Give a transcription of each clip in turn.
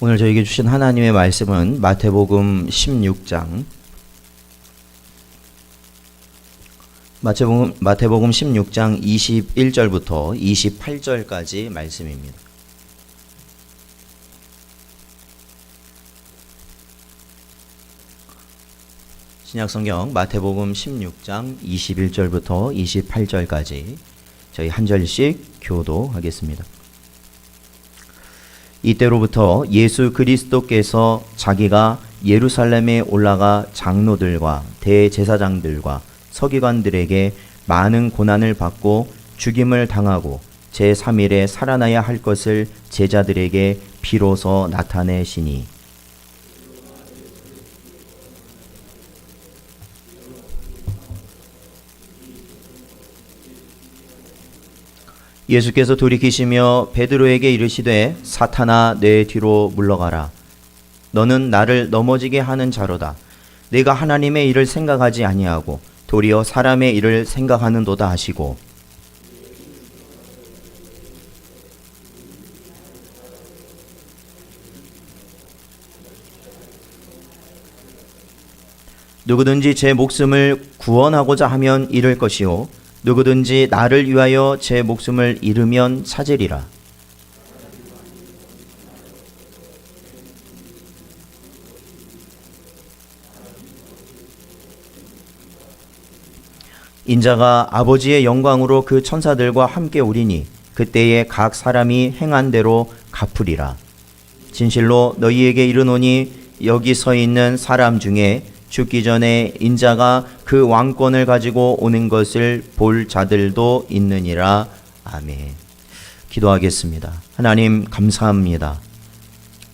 오늘 저에게 주신 하나님의 말씀은 마태복음 16장 마태복음 16장 21절부터 28절까지 말씀입니다. 신약성경 마태복음 16장 21절부터 28절까지 저희 한 절씩 교도하겠습니다. 이때로부터 예수 그리스도께서 자기가 예루살렘에 올라가 장로들과 대제사장들과 서기관들에게 많은 고난을 받고 죽임을 당하고 제3일에 살아나야 할 것을 제자들에게 비로소 나타내시니 예수께서 돌이키시며 베드로에게 이르시되 사탄아 내 뒤로 물러가라. 너는 나를 넘어지게 하는 자로다. 내가 하나님의 일을 생각하지 아니하고 도리어 사람의 일을 생각하는도다 하시고 누구든지 제 목숨을 구원하고자 하면 잃을 것이요 누구든지 나를 위하여 제 목숨을 잃으면 찾으리라. 인자가 아버지의 영광으로 그 천사들과 함께 오리니 그때에 각 사람이 행한 대로 갚으리라. 진실로 너희에게 이르노니 여기 서 있는 사람 중에 죽기 전에 인자가 그 왕권을 가지고 오는 것을 볼 자들도 있느니라. 아멘. 기도하겠습니다. 하나님 감사합니다.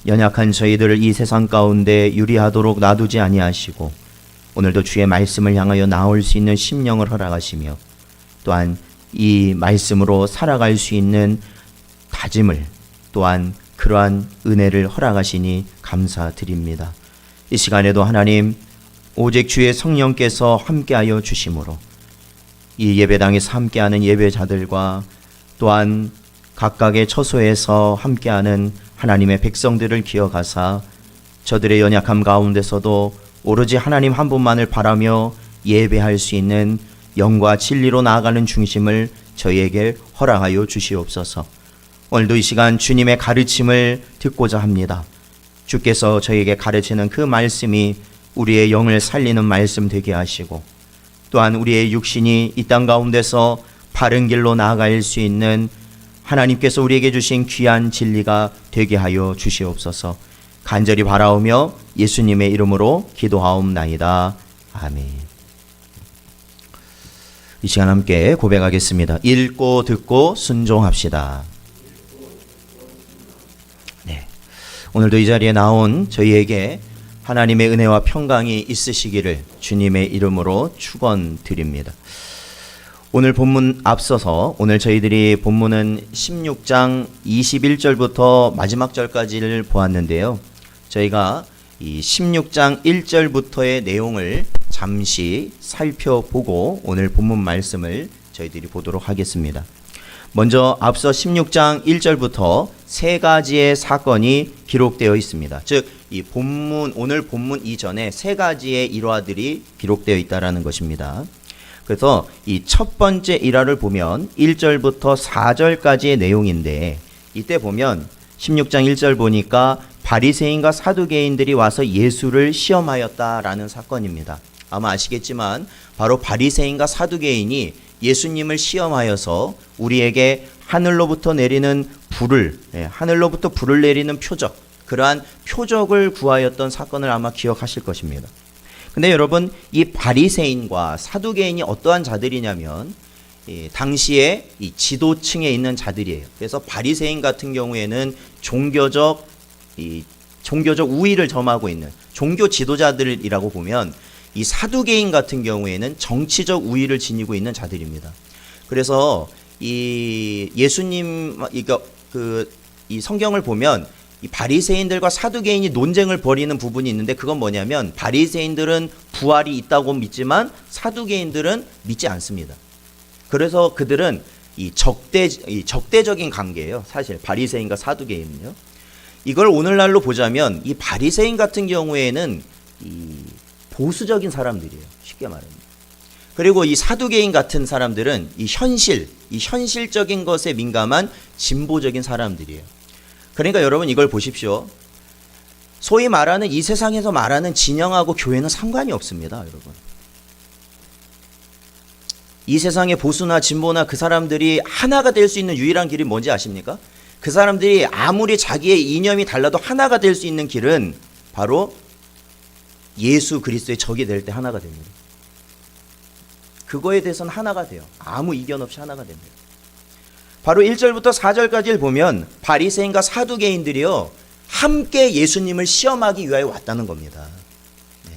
연약한 저희들을 이 세상 가운데 유리하도록 놔두지 아니하시고 오늘도 주의 말씀을 향하여 나올 수 있는 심령을 허락하시며 또한 이 말씀으로 살아갈 수 있는 다짐을 또한 그러한 은혜를 허락하시니 감사드립니다. 이 시간에도 하나님 오직 주의 성령께서 함께하여 주심으로 이 예배당에서 함께하는 예배자들과 또한 각각의 처소에서 함께하는 하나님의 백성들을 기억하사 저들의 연약함 가운데서도 오로지 하나님 한 분만을 바라며 예배할 수 있는 영과 진리로 나아가는 중심을 저희에게 허락하여 주시옵소서. 오늘도 이 시간 주님의 가르침을 듣고자 합니다. 주께서 저희에게 가르치는 그 말씀이 우리의 영을 살리는 말씀 되게 하시고 또한 우리의 육신이 이 땅 가운데서 바른 길로 나아갈 수 있는 하나님께서 우리에게 주신 귀한 진리가 되게 하여 주시옵소서. 간절히 바라오며 예수님의 이름으로 기도하옵나이다. 아멘. 이 시간 함께 고백하겠습니다. 읽고 듣고 순종합시다. 네. 오늘도 이 자리에 나온 저희에게 하나님의 은혜와 평강이 있으시기를 주님의 이름으로 축원드립니다. 오늘 본문 앞서서 오늘 저희들이 본문은 16장 21절부터 마지막 절까지를 보았는데요. 저희가 이 16장 1절부터의 내용을 잠시 살펴보고 오늘 본문 말씀을 저희들이 보도록 하겠습니다. 먼저 앞서 16장 1절부터 세 가지의 사건이 기록되어 있습니다. 즉, 이 본문, 오늘 본문 이전에 세 가지의 일화들이 기록되어 있다라는 것입니다. 그래서 이 첫 번째 일화를 보면 1절부터 4절까지의 내용인데 이때 보면 16장 1절 보니까 바리새인과 사두개인들이 와서 예수를 시험하였다라는 사건입니다. 아마 아시겠지만 바로 바리새인과 사두개인이 예수님을 시험하여서 우리에게 하늘로부터 내리는 불을, 하늘로부터 불을 내리는 표적, 그러한 표적을 구하였던 사건을 아마 기억하실 것입니다. 근데 여러분, 이 바리새인과 사두개인이 어떠한 자들이냐면 당시에 이 지도층에 있는 자들이에요. 그래서 바리새인 같은 경우에는 종교적 우위를 점하고 있는 종교 지도자들이라고 보면 이 사두개인 같은 경우에는 정치적 우위를 지니고 있는 자들입니다. 그래서 이 예수님 이 성경을 보면 이 바리새인들과 사두개인이 논쟁을 벌이는 부분이 있는데 그건 뭐냐면 바리새인들은 부활이 있다고 믿지만 사두개인들은 믿지 않습니다. 그래서 그들은 이 적대적인 관계예요. 사실 바리새인과 사두개인은요. 이걸 오늘날로 보자면 이 바리새인 같은 경우에는 이 보수적인 사람들이에요. 쉽게 말하면. 그리고 이 사두개인 같은 사람들은 이 현실적인 것에 민감한 진보적인 사람들이에요. 그러니까 여러분 이걸 보십시오. 소위 말하는 이 세상에서 말하는 진영하고 교회는 상관이 없습니다, 여러분. 이 세상의 보수나 진보나 그 사람들이 하나가 될 수 있는 유일한 길이 뭔지 아십니까? 그 사람들이 아무리 자기의 이념이 달라도 하나가 될 수 있는 길은 바로 예수 그리스도의 적이 될 때 하나가 됩니다. 그거에 대해서는 하나가 돼요. 아무 이견 없이 하나가 됩니다. 바로 1절부터 4절까지를 보면 바리새인과 사두개인들이요 함께 예수님을 시험하기 위하여 왔다는 겁니다. 네.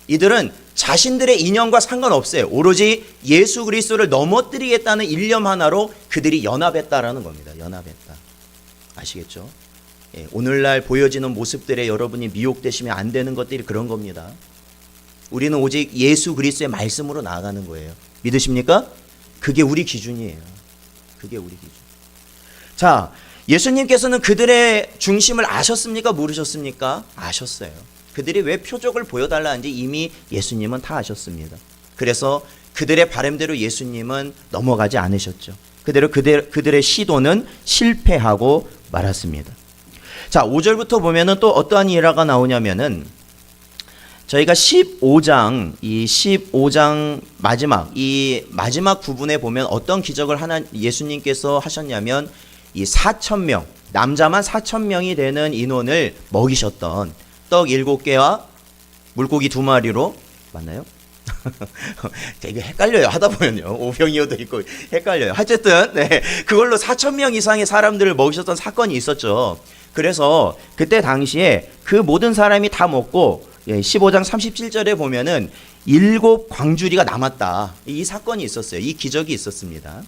이들은 자신들의 이념과 상관없어요. 오로지 예수 그리스도를 넘어뜨리겠다는 일념 하나로 그들이 연합했다라는 겁니다. 연합했다. 아시겠죠? 예, 오늘날 보여지는 모습들에 여러분이 미혹되시면 안 되는 것들이 그런 겁니다. 우리는 오직 예수 그리스도의 말씀으로 나아가는 거예요. 믿으십니까? 그게 우리 기준이에요. 그게 우리 기준. 자, 예수님께서는 그들의 중심을 아셨습니까? 모르셨습니까? 아셨어요. 그들이 왜 표적을 보여달라는지 이미 예수님은 다 아셨습니다. 그래서 그들의 바람대로 예수님은 넘어가지 않으셨죠. 그들의 시도는 실패하고 말았습니다. 자, 5절부터 보면은 또 어떠한 일화가 나오냐면은 저희가 15장 마지막 부분에 보면 어떤 기적을 예수님께서 하셨냐면 이 4,000명, 남자만 4,000명이 되는 인원을 먹이셨던 떡 7개와 물고기 2마리로 맞나요? 되게 헷갈려요. 하다 보면요. 오병이어도 있고 헷갈려요. 어쨌든 네, 그걸로 4,000명 이상의 사람들을 먹이셨던 사건이 있었죠. 그래서 그때 당시에 그 모든 사람이 다 먹고 15장 37절에 보면은 7 광주리가 남았다. 이 사건이 있었어요. 이 기적이 있었습니다.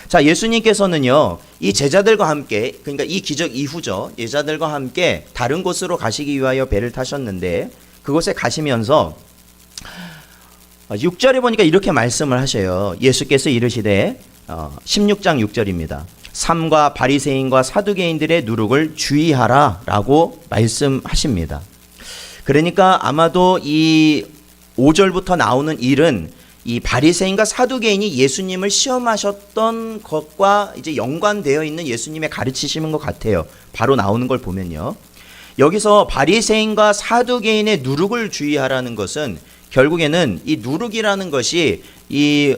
자, 예수님께서는요, 이 제자들과 함께, 그러니까 이 기적 이후죠. 제자들과 함께 다른 곳으로 가시기 위하여 배를 타셨는데, 그곳에 가시면서 6절에 보니까 이렇게 말씀을 하셔요. 예수께서 이르시되, 16장 6절입니다. 삼가 바리새인과 사두개인들의 누룩을 주의하라 라고 말씀하십니다. 그러니까 아마도 이 5절부터 나오는 일은 이 바리새인과 사두개인이 예수님을 시험하셨던 것과 이제 연관되어 있는 예수님의 가르치심인 것 같아요. 바로 나오는 걸 보면요. 여기서 바리새인과 사두개인의 누룩을 주의하라는 것은 결국에는 이 누룩이라는 것이 이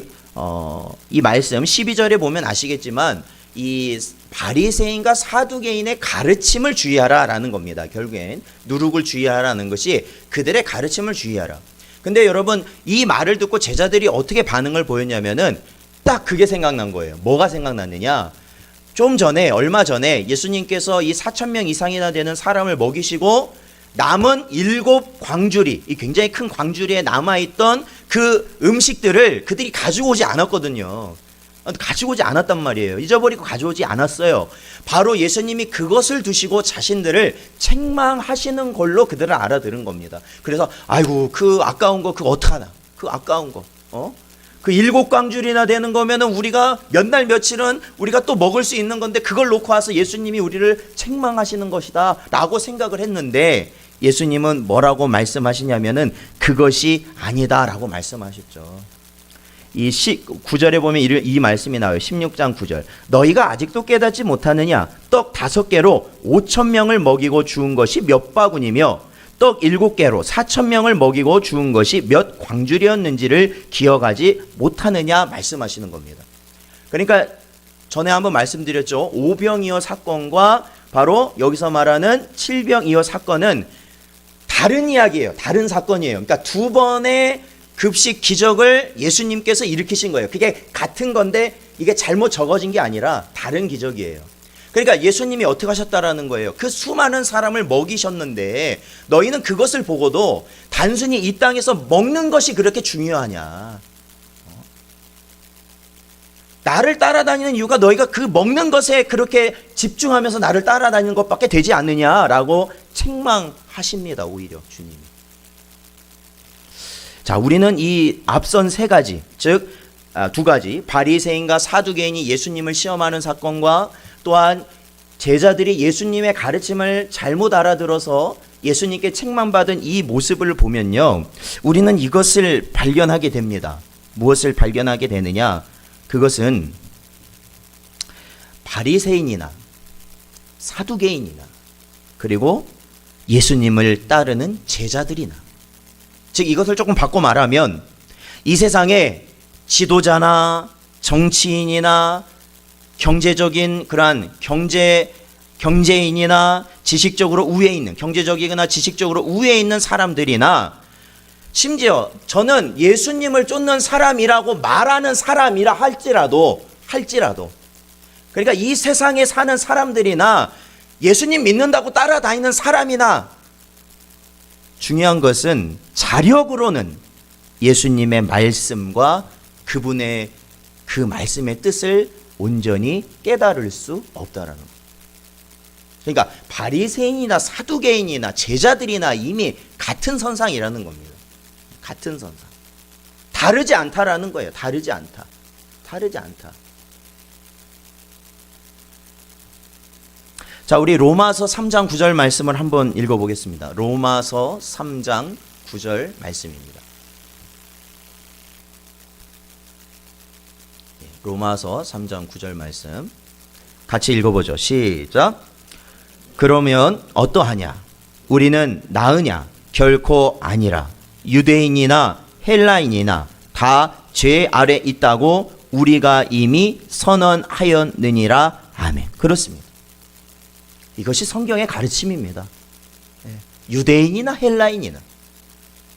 말씀 12절에 보면 아시겠지만 이 바리새인과 사두개인의 가르침을 주의하라라는 겁니다. 결국엔 누룩을 주의하라는 것이 그들의 가르침을 주의하라. 근데 여러분 이 말을 듣고 제자들이 어떻게 반응을 보였냐면은 딱 그게 생각난 거예요. 뭐가 생각났느냐? 좀 전에 얼마 전에 예수님께서 이 4,000명 이상이나 되는 사람을 먹이시고 남은 7 광주리, 이 굉장히 큰 광주리에 남아있던 그 음식들을 그들이 가지고 오지 않았거든요. 가지고 오지 않았단 말이에요. 잊어버리고 가져오지 않았어요. 바로 예수님이 그것을 두시고 자신들을 책망하시는 걸로 그들을 알아들은 겁니다. 그래서 아이고 그 아까운 거 그거 어떡하나? 그 아까운 거 그 7 광주리나 되는 거면은 우리가 몇 날 며칠은 우리가 또 먹을 수 있는 건데 그걸 놓고 와서 예수님이 우리를 책망하시는 것이다 라고 생각을 했는데 예수님은 뭐라고 말씀하시냐면은 그것이 아니다 라고 말씀하셨죠. 이 9절에 보면 이 말씀이 나와요. 16장 9절. 너희가 아직도 깨닫지 못하느냐? 떡 5개로 5,000명을 먹이고 주운 것이 몇 바구니며 떡 7개로 4,000명을 먹이고 주운 것이 몇 광주리였는지를 기억하지 못하느냐 말씀하시는 겁니다. 그러니까 전에 한번 말씀드렸죠. 오병이어 사건과 바로 여기서 말하는 칠병이어 사건은 다른 이야기예요. 다른 사건이에요. 그러니까 두 번의 급식 기적을 예수님께서 일으키신 거예요. 그게 같은 건데 이게 잘못 적어진 게 아니라 다른 기적이에요. 그러니까 예수님이 어떻게 하셨다라는 거예요. 그 수많은 사람을 먹이셨는데 너희는 그것을 보고도 단순히 이 땅에서 먹는 것이 그렇게 중요하냐. 나를 따라다니는 이유가 너희가 그 먹는 것에 그렇게 집중하면서 나를 따라다니는 것밖에 되지 않느냐라고 책망하십니다. 오히려 주님이. 자, 우리는 이 앞선 3가지, 즉 2가지 바리새인과 사두개인이 예수님을 시험하는 사건과 또한 제자들이 예수님의 가르침을 잘못 알아들어서 예수님께 책망받은 이 모습을 보면요, 우리는 이것을 발견하게 됩니다. 무엇을 발견하게 되느냐? 그것은 바리새인이나 사두개인이나 그리고 예수님을 따르는 제자들이나, 즉 이것을 조금 바꿔 말하면 이 세상에 지도자나 정치인이나 경제적인 그러한 경제인이나 지식적으로 우위에 있는, 경제적이거나 지식적으로 우위에 있는 사람들이나, 심지어 저는 예수님을 쫓는 사람이라고 말하는 사람이라 할지라도 그러니까 이 세상에 사는 사람들이나 예수님 믿는다고 따라다니는 사람이나, 중요한 것은 자력으로는 예수님의 말씀과 그분의 그 말씀의 뜻을 온전히 깨달을 수 없다라는 거예요. 그러니까 바리새인이나 사두개인이나 제자들이나 이미 같은 선상이라는 겁니다. 같은 선상. 다르지 않다라는 거예요. 다르지 않다. 자, 우리 로마서 3장 9절 말씀을 한번 읽어보겠습니다. 로마서 3장 9절 말씀입니다. 로마서 3장 9절 말씀 같이 읽어보죠. 시작. 그러면 어떠하냐? 우리는 나으냐? 결코 아니라. 유대인이나 헬라인이나 다 죄 아래 있다고 우리가 이미 선언하였느니라. 아멘. 그렇습니다. 이것이 성경의 가르침입니다. 유대인이나 헬라인이나,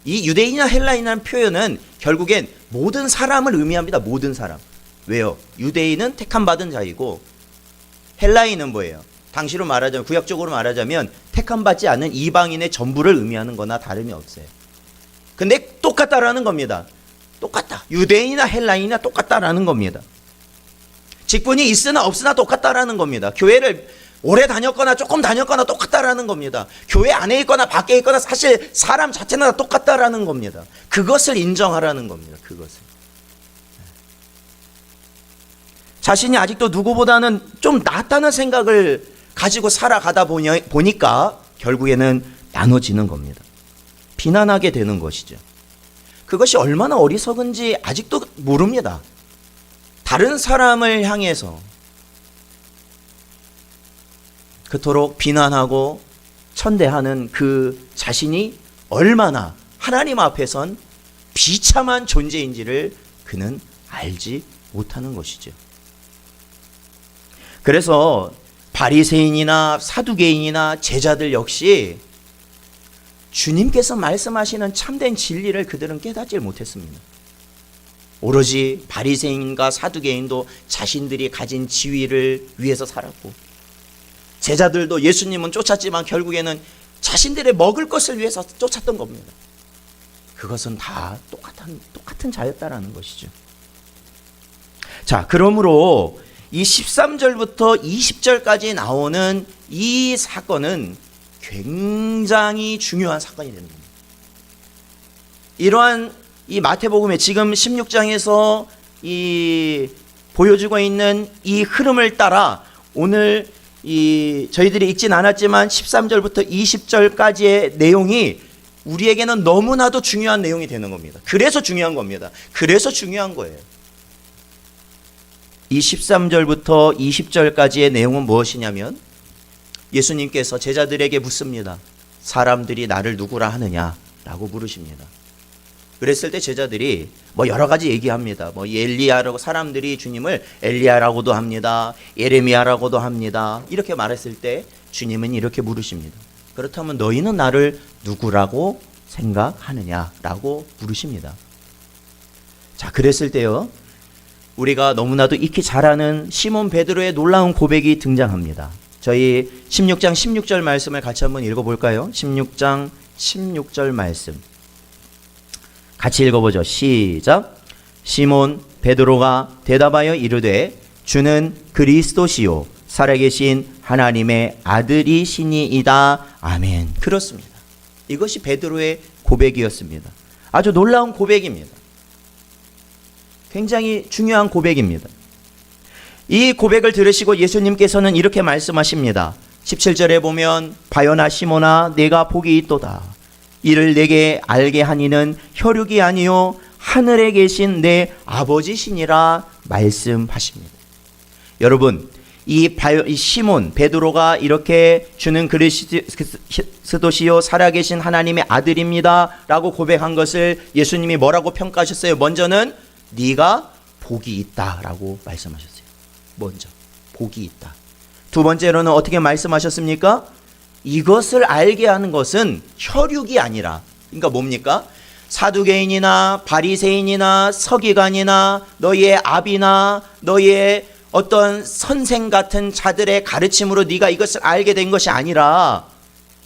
이 유대인이나 헬라인이라는 표현은 결국엔 모든 사람을 의미합니다. 모든 사람. 왜요? 유대인은 택함받은 자이고 헬라인은 뭐예요? 당시로 말하자면, 구약적으로 말하자면 택함받지 않는 이방인의 전부를 의미하는 거나 다름이 없어요. 근데 똑같다라는 겁니다. 똑같다. 유대인이나 헬라인이나 똑같다라는 겁니다. 직분이 있으나 없으나 똑같다라는 겁니다. 교회를 오래 다녔거나 조금 다녔거나 똑같다라는 겁니다. 교회 안에 있거나 밖에 있거나 사실 사람 자체는 다 똑같다라는 겁니다. 그것을 인정하라는 겁니다. 그것을. 자신이 아직도 누구보다는 좀 낫다는 생각을 가지고 살아가다 보니까 결국에는 나눠지는 겁니다. 비난하게 되는 것이죠. 그것이 얼마나 어리석은지 아직도 모릅니다. 다른 사람을 향해서 그토록 비난하고 천대하는 그 자신이 얼마나 하나님 앞에선 비참한 존재인지를 그는 알지 못하는 것이죠. 그래서 바리새인이나 사두개인이나 제자들 역시 주님께서 말씀하시는 참된 진리를 그들은 깨닫지 못했습니다. 오로지 바리새인과 사두개인도 자신들이 가진 지위를 위해서 살았고, 제자들도 예수님은 쫓았지만 결국에는 자신들의 먹을 것을 위해서 쫓았던 겁니다. 그것은 다 똑같은 자였다라는 것이죠. 자, 그러므로 이 13절부터 20절까지 나오는 이 사건은 굉장히 중요한 사건이 되는 겁니다. 이러한 이 마태복음에 지금 16장에서 이 보여주고 있는 이 흐름을 따라 오늘 이 저희들이 읽진 않았지만 13절부터 20절까지의 내용이 우리에게는 너무나도 중요한 내용이 되는 겁니다. 그래서 중요한 겁니다. 그래서 중요한 거예요. 이 13절부터 20절까지의 내용은 무엇이냐면, 예수님께서 제자들에게 묻습니다. 사람들이 나를 누구라 하느냐라고 물으십니다. 그랬을 때 제자들이 여러 가지 얘기합니다. 엘리야라고, 사람들이 주님을 엘리야라고도 합니다. 예레미야라고도 합니다. 이렇게 말했을 때 주님은 이렇게 물으십니다. 그렇다면 너희는 나를 누구라고 생각하느냐라고 물으십니다. 자, 그랬을 때요, 우리가 너무나도 익히 잘 아는 시몬 베드로의 놀라운 고백이 등장합니다. 저희 16장 16절 말씀을 같이 한번 읽어볼까요? 16장 16절 말씀 같이 읽어보죠. 시작. 시몬 베드로가 대답하여 이르되 주는 그리스도시요 살아계신 하나님의 아들이시니이다. 아멘. 그렇습니다. 이것이 베드로의 고백이었습니다. 아주 놀라운 고백입니다. 굉장히 중요한 고백입니다. 이 고백을 들으시고 예수님께서는 이렇게 말씀하십니다. 17절에 보면 바요나 시몬아 내가 복이 있도다. 이를 내게 알게 하니는 혈육이 아니요 하늘에 계신 내 아버지시니라 말씀하십니다. 여러분, 이 시몬 베드로가 이렇게 주는 그리스도시요 살아계신 하나님의 아들입니다 라고 고백한 것을 예수님이 뭐라고 평가하셨어요? 먼저는 네가 복이 있다 라고 말씀하셨어요. 먼저 복이 있다. 두 번째로는 어떻게 말씀하셨습니까? 이것을 알게 하는 것은 혈육이 아니라, 그러니까 뭡니까? 사두개인이나 바리새인이나 서기관이나 너희의 압이나 너희의 어떤 선생 같은 자들의 가르침으로 네가 이것을 알게 된 것이 아니라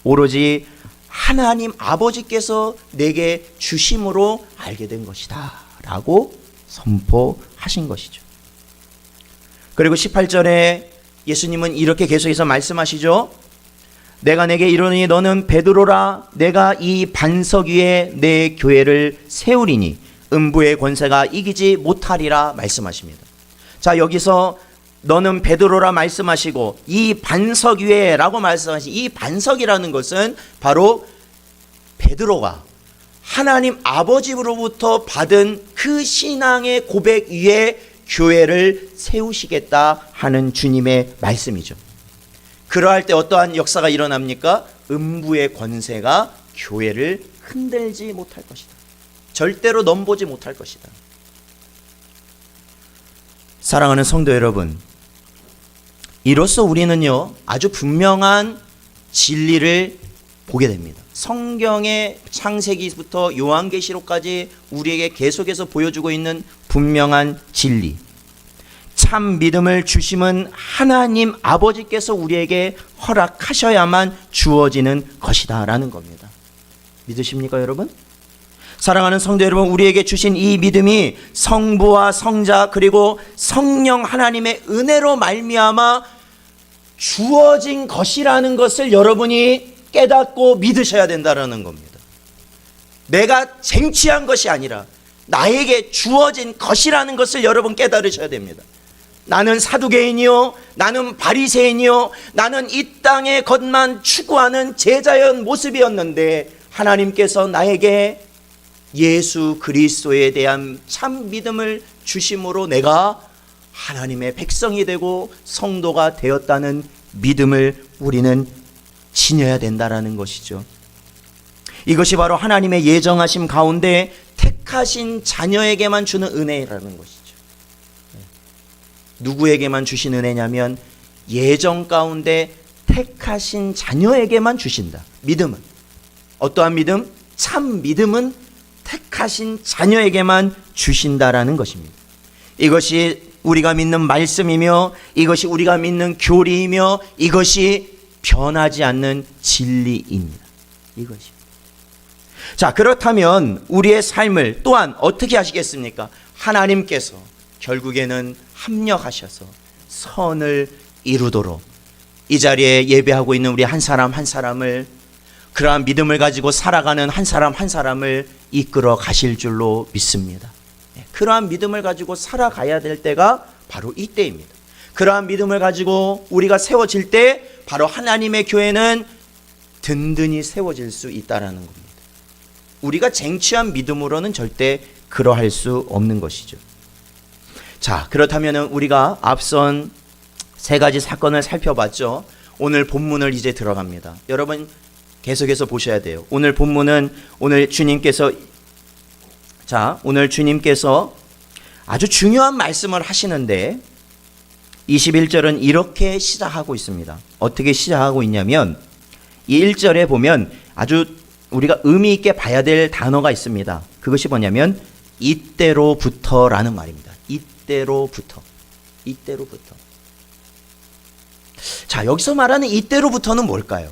오로지 하나님 아버지께서 내게 주심으로 알게 된 것이다 라고 선포하신 것이죠. 그리고 18절에 예수님은 이렇게 계속해서 말씀하시죠. 내가 내게 이르노니 너는 베드로라. 내가 이 반석 위에 내 교회를 세우리니 음부의 권세가 이기지 못하리라 말씀하십니다. 자, 여기서 너는 베드로라 말씀하시고 이 반석 위에 라고 말씀하신 이 반석이라는 것은 바로 베드로가 하나님 아버지로부터 받은 그 신앙의 고백 위에 교회를 세우시겠다 하는 주님의 말씀이죠. 그러할 때 어떠한 역사가 일어납니까? 음부의 권세가 교회를 흔들지 못할 것이다. 절대로 넘보지 못할 것이다. 사랑하는 성도 여러분, 이로써 우리는요 아주 분명한 진리를 보게 됩니다. 성경의 창세기부터 요한계시록까지 우리에게 계속해서 보여주고 있는 분명한 진리, 참 믿음을 주심은 하나님 아버지께서 우리에게 허락하셔야만 주어지는 것이다 라는 겁니다. 믿으십니까 여러분? 사랑하는 성도 여러분, 우리에게 주신 이 믿음이 성부와 성자 그리고 성령 하나님의 은혜로 말미암아 주어진 것이라는 것을 여러분이 깨닫고 믿으셔야 된다는 겁니다. 내가 쟁취한 것이 아니라 나에게 주어진 것이라는 것을 여러분 깨달으셔야 됩니다. 나는 사두개인이요, 나는 바리새인이요, 나는 이 땅의 것만 추구하는 제자의 모습이었는데 하나님께서 나에게 예수 그리스도에 대한 참 믿음을 주심으로 내가 하나님의 백성이 되고 성도가 되었다는 믿음을 우리는 지녀야 된다라는 것이죠. 이것이 바로 하나님의 예정하심 가운데 택하신 자녀에게만 주는 은혜라는 것이죠. 누구에게만 주신 은혜냐면 예정 가운데 택하신 자녀에게만 주신다. 믿음은 어떠한 믿음? 참 믿음은 택하신 자녀에게만 주신다라는 것입니다. 이것이 우리가 믿는 말씀이며 이것이 우리가 믿는 교리이며 이것이 변하지 않는 진리입니다. 이것이. 자, 그렇다면 우리의 삶을 또한 어떻게 하시겠습니까? 하나님께서 결국에는 합력하셔서 선을 이루도록 이 자리에 예배하고 있는 우리 한 사람 한 사람을 그러한 믿음을 가지고 살아가는 한 사람 한 사람을 이끌어 가실 줄로 믿습니다. 그러한 믿음을 가지고 살아가야 될 때가 바로 이때입니다. 그러한 믿음을 가지고 우리가 세워질 때 바로 하나님의 교회는 든든히 세워질 수 있다는 겁니다. 우리가 쟁취한 믿음으로는 절대 그러할 수 없는 것이죠. 자, 그렇다면 우리가 앞선 세 가지 사건을 살펴봤죠. 오늘 본문을 이제 들어갑니다. 여러분 계속해서 보셔야 돼요. 오늘 본문은 오늘 주님께서 아주 중요한 말씀을 하시는데 21절은 이렇게 시작하고 있습니다. 어떻게 시작하고 있냐면 이 1절에 보면 아주 우리가 의미 있게 봐야 될 단어가 있습니다. 그것이 뭐냐면 이때로부터라는 말입니다. 이때로부터. 자, 여기서 말하는 이때로부터는 뭘까요?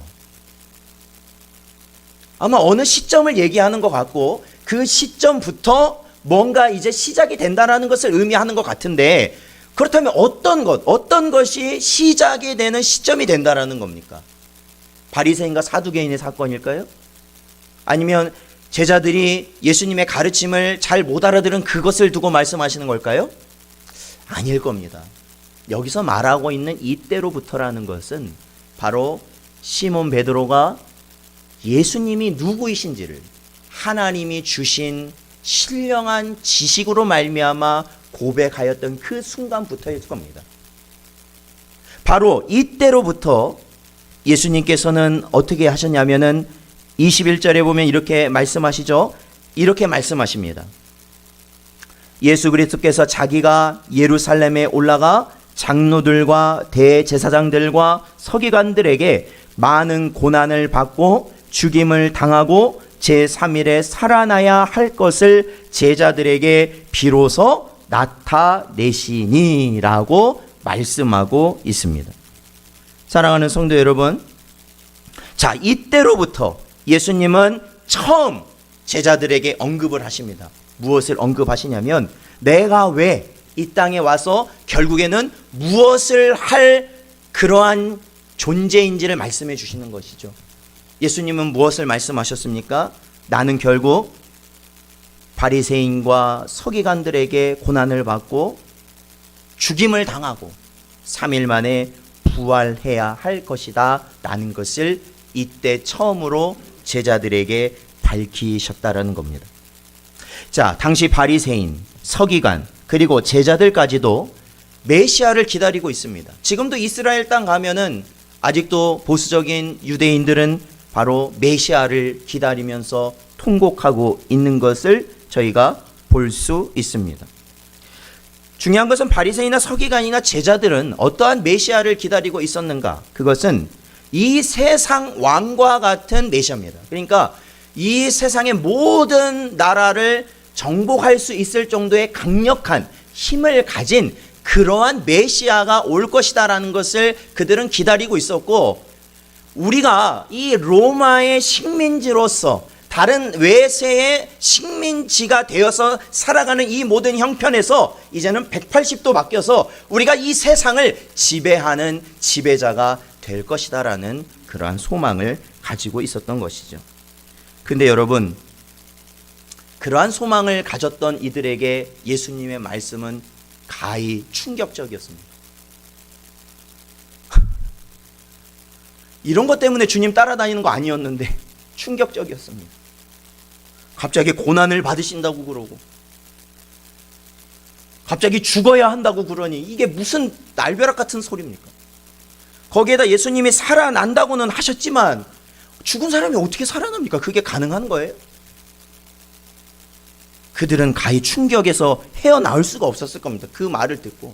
아마 어느 시점을 얘기하는 것 같고 그 시점부터 뭔가 이제 시작이 된다라는 것을 의미하는 것 같은데, 그렇다면 어떤 것이 시작이 되는 시점이 된다라는 겁니까? 바리새인과 사두개인의 사건일까요? 아니면 제자들이 예수님의 가르침을 잘 못 알아들은 그것을 두고 말씀하시는 걸까요? 아닐 겁니다. 여기서 말하고 있는 이때로부터라는 것은 바로 시몬 베드로가 예수님이 누구이신지를 하나님이 주신 신령한 지식으로 말미암아 고백하였던 그 순간부터일 겁니다. 바로 이때로부터 예수님께서는 어떻게 하셨냐면은 21절에 보면 이렇게 말씀하시죠. 이렇게 말씀하십니다. 예수 그리스도께서 자기가 예루살렘에 올라가 장로들과 대제사장들과 서기관들에게 많은 고난을 받고 죽임을 당하고 제3일에 살아나야 할 것을 제자들에게 비로소 나타내시니라고 말씀하고 있습니다. 사랑하는 성도 여러분, 자, 이때로부터 예수님은 처음 제자들에게 언급을 하십니다. 무엇을 언급하시냐면 내가 왜 이 땅에 와서 결국에는 무엇을 할 그러한 존재인지를 말씀해 주시는 것이죠. 예수님은 무엇을 말씀하셨습니까? 나는 결국 바리새인과 서기관들에게 고난을 받고 죽임을 당하고 3일 만에 부활해야 할 것이다 라는 것을 이때 처음으로 제자들에게 밝히셨다라는 겁니다. 자, 당시 바리새인, 서기관 그리고 제자들까지도 메시아를 기다리고 있습니다. 지금도 이스라엘 땅 가면은 아직도 보수적인 유대인들은 바로 메시아를 기다리면서 통곡하고 있는 것을 저희가 볼 수 있습니다. 중요한 것은 바리새인이나 서기관이나 제자들은 어떠한 메시아를 기다리고 있었는가? 그것은 이 세상 왕과 같은 메시아입니다. 그러니까 이 세상의 모든 나라를 정복할 수 있을 정도의 강력한 힘을 가진 그러한 메시아가 올 것이다라는 것을 그들은 기다리고 있었고, 우리가 이 로마의 식민지로서 다른 외세의 식민지가 되어서 살아가는 이 모든 형편에서 이제는 180도 바뀌어서 우리가 이 세상을 지배하는 지배자가 될 것이다라는 그러한 소망을 가지고 있었던 것이죠. 근데 여러분, 그러한 소망을 가졌던 이들에게 예수님의 말씀은 가히 충격적이었습니다. 이런 것 때문에 주님 따라다니는 거 아니었는데 충격적이었습니다. 갑자기 고난을 받으신다고 그러고 갑자기 죽어야 한다고 그러니 이게 무슨 날벼락 같은 소리입니까? 거기에다 예수님이 살아난다고는 하셨지만 죽은 사람이 어떻게 살아납니까? 그게 가능한 거예요? 그들은 가히 충격에서 헤어나올 수가 없었을 겁니다. 그 말을 듣고.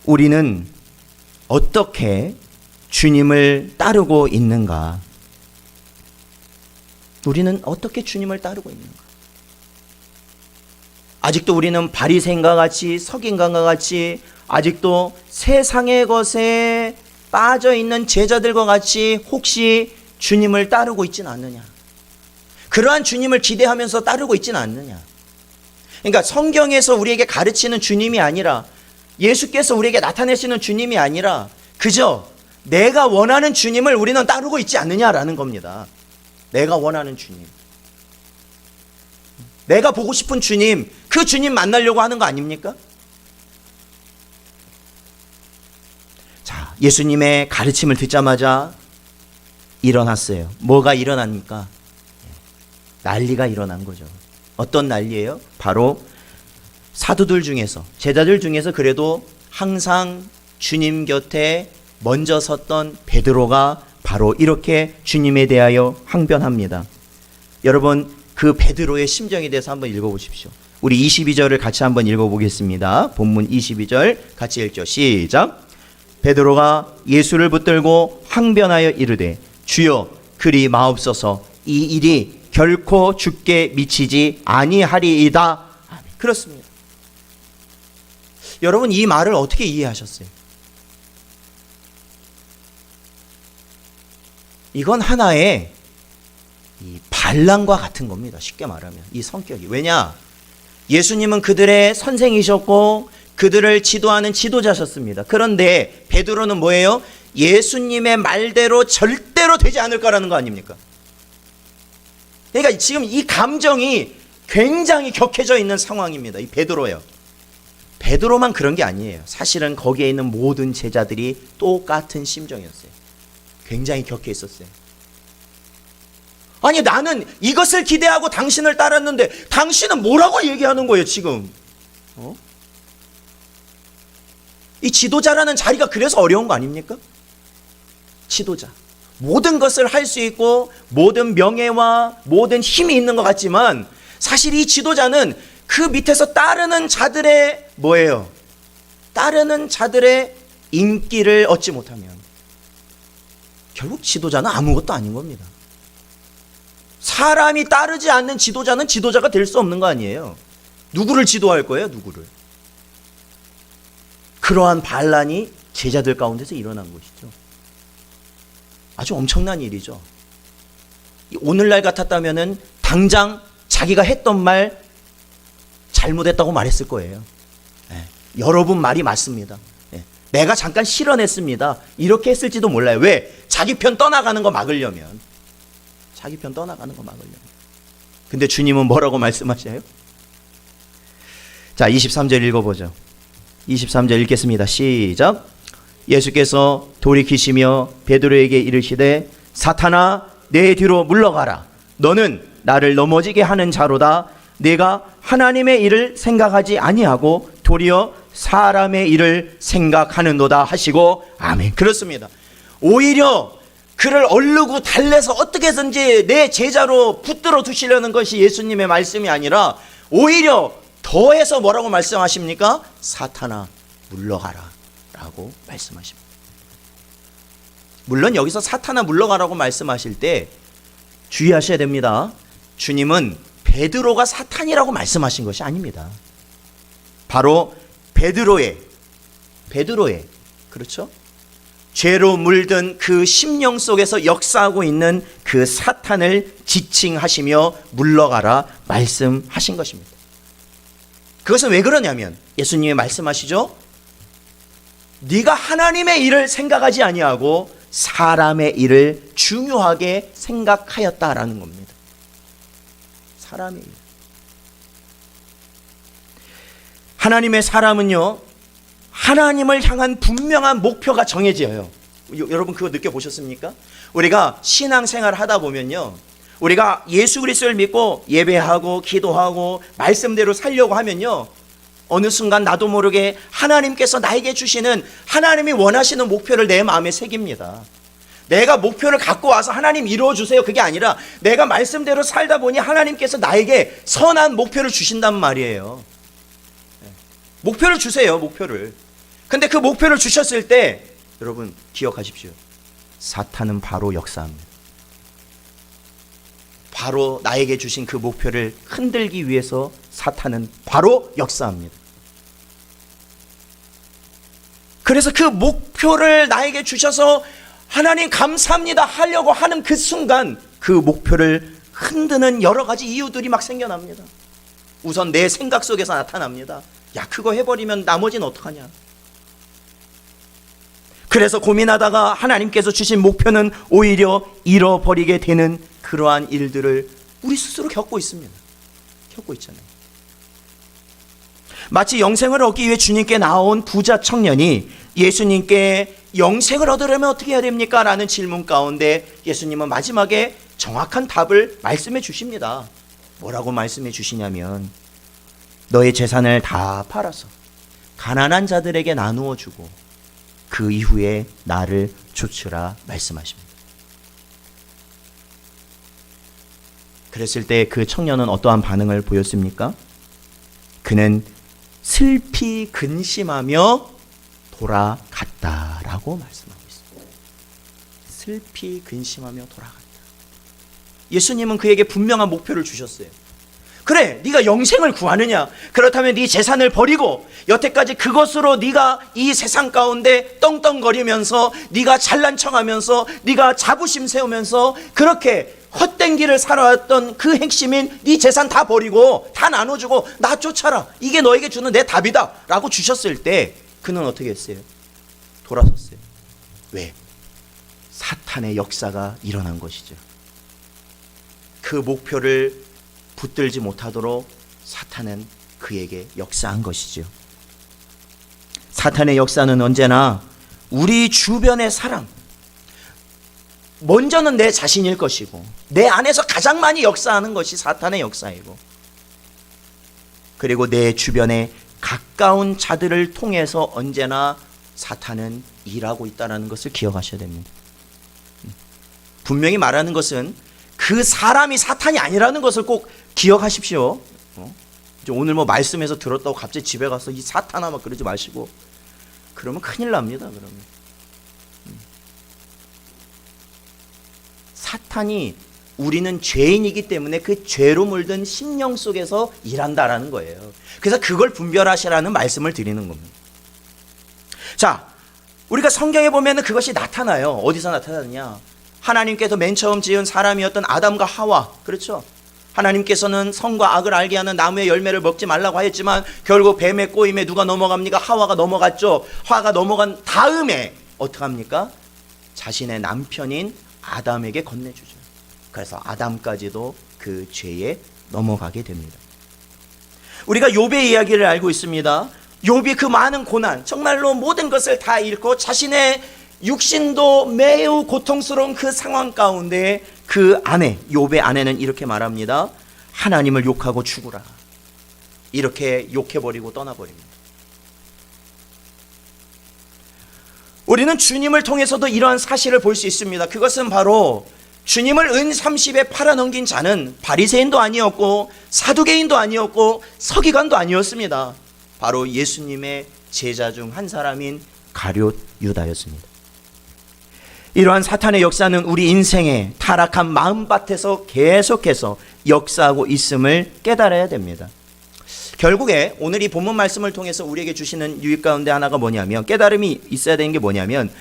우리는 어떻게 주님을 따르고 있는가? 우리는 어떻게 주님을 따르고 있는가? 아직도 우리는 바리새인과 같이 서기관과 같이 아직도 세상의 것에 빠져 있는 제자들과 같이 혹시 주님을 따르고 있지는 않느냐? 그러한 주님을 기대하면서 따르고 있지는 않느냐? 그러니까 성경에서 우리에게 가르치는 주님이 아니라, 예수께서 우리에게 나타내시는 주님이 아니라 그저 내가 원하는 주님을 우리는 따르고 있지 않느냐라는 겁니다. 내가 원하는 주님, 내가 보고 싶은 주님, 그 주님 만나려고 하는 거 아닙니까? 자, 예수님의 가르침을 듣자마자 일어났어요. 뭐가 일어납니까? 난리가 일어난 거죠. 어떤 난리예요? 바로 사도들 중에서, 제자들 중에서 그래도 항상 주님 곁에 먼저 섰던 베드로가 바로 이렇게 주님에 대하여 항변합니다. 여러분, 그 베드로의 심정에 대해서 한번 읽어보십시오. 우리 22절을 같이 한번 읽어보겠습니다. 본문 22절 같이 읽죠. 시작. 베드로가 예수를 붙들고 항변하여 이르되 주여 그리 마옵소서, 이 일이 결코 죽게 미치지 아니하리이다. 그렇습니다. 여러분, 이 말을 어떻게 이해하셨어요? 이건 하나의 이 반란과 같은 겁니다. 쉽게 말하면 이 성격이. 왜냐? 예수님은 그들의 선생이셨고 그들을 지도하는 지도자셨습니다. 그런데 베드로는 뭐예요? 예수님의 말대로 절대로 되지 않을 거라는 거 아닙니까? 그러니까 지금 이 감정이 굉장히 격해져 있는 상황입니다. 이 베드로예요. 베드로만 그런 게 아니에요. 사실은 거기에 있는 모든 제자들이 똑같은 심정이었어요. 굉장히 격해 있었어요. 아니, 나는 이것을 기대하고 당신을 따랐는데 당신은 뭐라고 얘기하는 거예요 지금? 이 지도자라는 자리가 그래서 어려운 거 아닙니까? 지도자, 모든 것을 할 수 있고 모든 명예와 모든 힘이 있는 것 같지만 사실 이 지도자는 그 밑에서 따르는 자들의 뭐예요? 따르는 자들의 인기를 얻지 못하면 결국 지도자는 아무것도 아닌 겁니다. 사람이 따르지 않는 지도자는 지도자가 될 수 없는 거 아니에요. 누구를 지도할 거예요? 누구를? 그러한 반란이 제자들 가운데서 일어난 것이죠. 아주 엄청난 일이죠. 오늘날 같았다면은 당장 자기가 했던 말 잘못했다고 말했을 거예요. 여러분 말이 맞습니다. 내가 잠깐 실언했습니다. 이렇게 했을지도 몰라요. 왜? 자기 편 떠나가는 거 막으려면. 자기 편 떠나가는 거 막으려면. 근데 주님은 뭐라고 말씀하셔요? 자, 23절 읽어보죠. 23절 읽겠습니다. 시작. 예수께서 돌이키시며 베드로에게 이르시되 사탄아 내 뒤로 물러가라. 너는 나를 넘어지게 하는 자로다. 내가 하나님의 일을 생각하지 아니하고 도리어 사람의 일을 생각하는도다 하시고 아멘. 그렇습니다. 오히려 그를 얼르고 달래서 어떻게든지 내 제자로 붙들어 두시려는 것이 예수님의 말씀이 아니라 오히려 더해서 뭐라고 말씀하십니까? 사탄아 물러가라 라고 말씀하십니다. 물론 여기서 사탄아 물러가라고 말씀하실 때 주의하셔야 됩니다. 주님은 베드로가 사탄이라고 말씀하신 것이 아닙니다. 바로 베드로의 그렇죠? 죄로 물든 그 심령 속에서 역사하고 있는 그 사탄을 지칭하시며 물러가라 말씀하신 것입니다. 그것은 왜 그러냐면 예수님이 말씀하시죠. 네가 하나님의 일을 생각하지 아니하고 사람의 일을 중요하게 생각하였다라는 겁니다. 사람의 일. 하나님의 사람은요, 하나님을 향한 분명한 목표가 정해져요. 여러분 그거 느껴보셨습니까? 우리가 신앙생활을 하다 보면요, 우리가 예수 그리스도를 믿고 예배하고 기도하고 말씀대로 살려고 하면요, 어느 순간 나도 모르게 하나님께서 나에게 주시는 하나님이 원하시는 목표를 내 마음에 새깁니다. 내가 목표를 갖고 와서 하나님 이루어주세요 그게 아니라 내가 말씀대로 살다 보니 하나님께서 나에게 선한 목표를 주신단 말이에요. 목표를 주세요. 목표를. 근데 그 목표를 주셨을 때 여러분 기억하십시오. 사탄은 바로 역사합니다. 바로 나에게 주신 그 목표를 흔들기 위해서 사탄은 바로 역사합니다. 그래서 그 목표를 나에게 주셔서 하나님 감사합니다 하려고 하는 그 순간 그 목표를 흔드는 여러 가지 이유들이 막 생겨납니다. 우선 내 생각 속에서 나타납니다. 야, 그거 해버리면 나머지는 어떡하냐. 그래서 고민하다가 하나님께서 주신 목표는 오히려 잃어버리게 되는 그러한 일들을 우리 스스로 겪고 있습니다. 겪고 있잖아요. 마치 영생을 얻기 위해 주님께 나온 부자 청년이 예수님께 영생을 얻으려면 어떻게 해야 됩니까? 라는 질문 가운데 예수님은 마지막에 정확한 답을 말씀해 주십니다. 뭐라고 말씀해 주시냐면 너의 재산을 다 팔아서 가난한 자들에게 나누어 주고 그 이후에 나를 좇으라 말씀하십니다. 그랬을 때 그 청년은 어떠한 반응을 보였습니까? 그는 슬피 근심하며 돌아갔다라고 말씀하고 있습니다. 슬피 근심하며 돌아갔다. 예수님은 그에게 분명한 목표를 주셨어요. 그래, 네가 영생을 구하느냐? 그렇다면 네 재산을 버리고 여태까지 그것으로 네가 이 세상 가운데 떵떵거리면서 네가 잘난 척하면서 네가 자부심 세우면서 그렇게 헛된 길을 살아왔던 그 핵심인 네 재산 다 버리고 다 나눠주고 나 쫓아라. 이게 너에게 주는 내 답이다 라고 주셨을 때 그는 어떻게 했어요? 돌아섰어요. 왜? 사탄의 역사가 일어난 것이죠. 그 목표를 붙들지 못하도록 사탄은 그에게 역사한 것이죠. 사탄의 역사는 언제나 우리 주변의 사람, 먼저는 내 자신일 것이고 내 안에서 가장 많이 역사하는 것이 사탄의 역사이고, 그리고 내 주변에 가까운 자들을 통해서 언제나 사탄은 일하고 있다는 것을 기억하셔야 됩니다. 분명히 말하는 것은 그 사람이 사탄이 아니라는 것을 꼭 기억하십시오. 오늘 뭐 말씀에서 들었다고 갑자기 집에 가서 이 사탄아 막 그러지 마시고, 그러면 큰일 납니다. 그러면 사탄이, 우리는 죄인이기 때문에 그 죄로 물든 심령 속에서 일한다라는 거예요. 그래서 그걸 분별하시라는 말씀을 드리는 겁니다. 자, 우리가 성경에 보면 그것이 나타나요. 어디서 나타나느냐? 하나님께서 맨 처음 지은 사람이었던 아담과 하와, 그렇죠? 하나님께서는 선과 악을 알게 하는 나무의 열매를 먹지 말라고 하였지만 결국 뱀의 꼬임에 누가 넘어갑니까? 하와가 넘어갔죠. 하와가 넘어간 다음에 어떻게 합니까? 자신의 남편인 아담에게 건네주죠. 그래서 아담까지도 그 죄에 넘어가게 됩니다. 우리가 욥의 이야기를 알고 있습니다. 욥이 그 많은 고난, 정말로 모든 것을 다 잃고 자신의 육신도 매우 고통스러운 그 상황 가운데 그 아내, 욥의 아내는 이렇게 말합니다. 하나님을 욕하고 죽으라. 이렇게 욕해버리고 떠나버립니다. 우리는 주님을 통해서도 이러한 사실을 볼 수 있습니다. 그것은 바로 주님을 은 30에 팔아넘긴 자는 바리새인도 아니었고 사두개인도 아니었고 서기관도 아니었습니다. 바로 예수님의 제자 중 한 사람인 가룟 유다였습니다. 이러한 사탄의 역사는 우리 인생의 타락한 마음밭에서 계속해서 역사하고 있음을 깨달아야 됩니다. 결국에 오늘 이 본문 말씀을 통해서 우리에게 주시는 유익 가운데 하나가 뭐냐면, 깨달음이 있어야 되는 게 뭐냐면,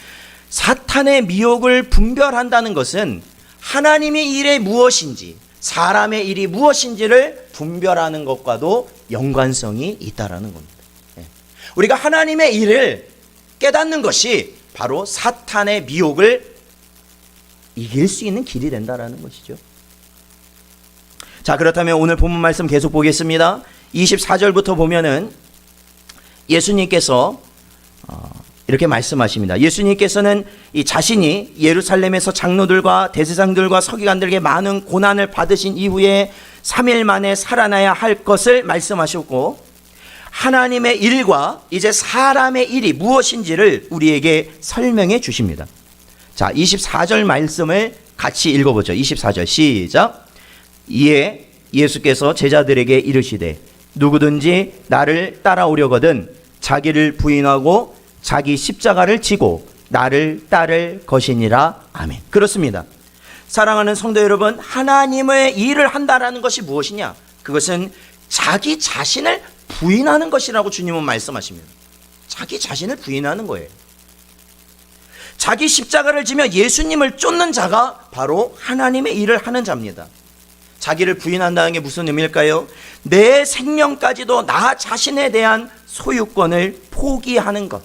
사탄의 미혹을 분별한다는 것은 하나님의 일이 무엇인지 사람의 일이 무엇인지를 분별하는 것과도 연관성이 있다라는 겁니다. 우리가 하나님의 일을 깨닫는 것이 바로 사탄의 미혹을 이길 수 있는 길이 된다라는 것이죠. 자, 그렇다면 오늘 본문 말씀 계속 보겠습니다. 24절부터 보면은 예수님께서 이렇게 말씀하십니다. 예수님께서는 이 자신이 예루살렘에서 장로들과 대제사장들과 서기관들에게 많은 고난을 받으신 이후에 3일 만에 살아나야 할 것을 말씀하셨고, 하나님의 일과 이제 사람의 일이 무엇인지를 우리에게 설명해 주십니다. 자, 24절 말씀을 같이 읽어보죠. 24절 시작. 이에 예수께서 제자들에게 이르시되 누구든지 나를 따라오려거든 자기를 부인하고 자기 십자가를 지고 나를 따를 것이니라. 아멘. 그렇습니다. 사랑하는 성도 여러분, 하나님의 일을 한다라는 것이 무엇이냐? 그것은 자기 자신을 부인하는 것이라고 주님은 말씀하십니다. 자기 자신을 부인하는 거예요. 자기 십자가를 지며 예수님을 쫓는 자가 바로 하나님의 일을 하는 자입니다. 자기를 부인한다는 게 무슨 의미일까요? 내 생명까지도 나 자신에 대한 소유권을 포기하는 것.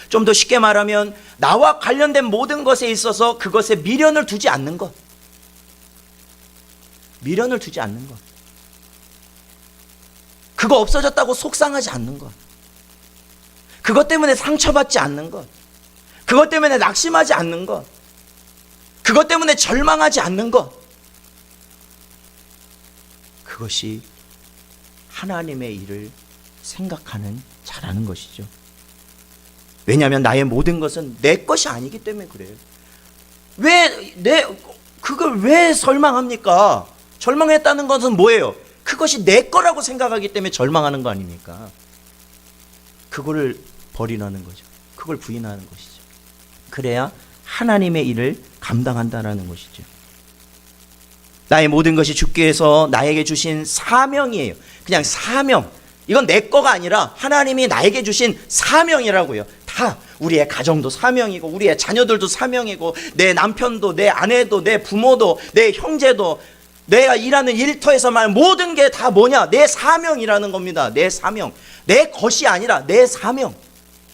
좀 더 쉽게 말하면 나와 관련된 모든 것에 있어서 그것에 미련을 두지 않는 것. 미련을 두지 않는 것. 그거 없어졌다고 속상하지 않는 것. 그것 때문에 상처받지 않는 것. 그것 때문에 낙심하지 않는 것. 그것 때문에 절망하지 않는 것. 그것이 하나님의 일을 생각하는 자라는 것이죠. 왜냐하면 나의 모든 것은 내 것이 아니기 때문에 그래요. 그걸 왜 절망합니까? 절망했다는 것은 뭐예요? 그것이 내 거라고 생각하기 때문에 절망하는 거 아닙니까? 그거를 버리라는 거죠. 그걸 부인하는 것이죠. 그래야 하나님의 일을 감당한다라는 것이죠. 나의 모든 것이 주께서 나에게 주신 사명이에요. 그냥 사명. 이건 내 거가 아니라 하나님이 나에게 주신 사명이라고요. 다 우리의 가정도 사명이고 우리의 자녀들도 사명이고 내 남편도 내 아내도 내 부모도 내 형제도 내가 일하는 일터에서 말 모든 게 다 뭐냐? 내 사명이라는 겁니다. 내 사명. 내 것이 아니라 내 사명.